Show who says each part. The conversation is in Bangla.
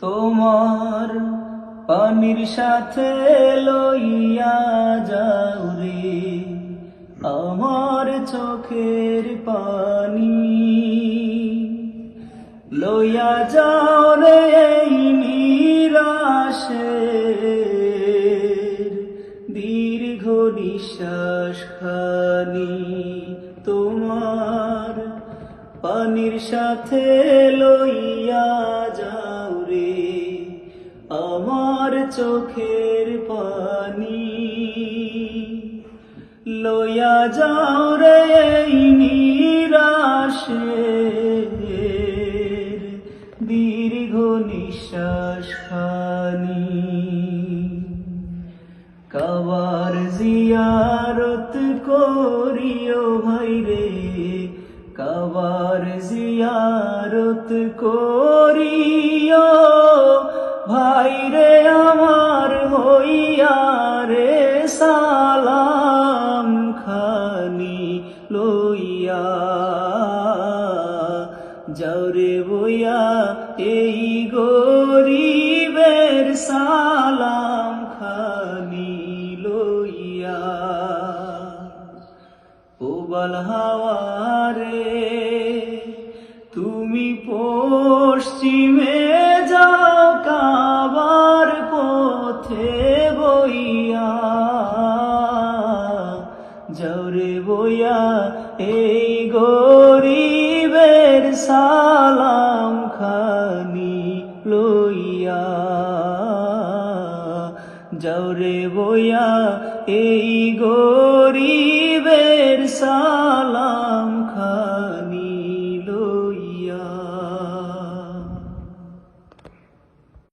Speaker 1: তোমার পানির সাথে লইয়া যাও রে আমার চোখের পানি, লইয়া যাও রে এই নিরাশের দীর্ঘ নিঃশ্বাস খানি। তোমার পানির সাথে লইয়া যাও রে আমার চোখের পানি, লইয়া যাও রে এই নিরাশের দীর্ঘ নিঃশ্বাস খানি। কাবার জিয়ারত করিও ভাই রে, কাবার জিয়ারত করিও ভাই রে আমার হইয়া রে সালাম খানি লইয়া যাও রে বইয়া এই গরিবের সালাম খানি লইয়া। প্রবল হাওয়ারে তুমি পশ্চিমে যাও কাবার পথে বইয়া, যাও রে বইয়া এই গরিবের সালাম খানি লইয়া, যাও রে বইয়া এই গরিবের সালাম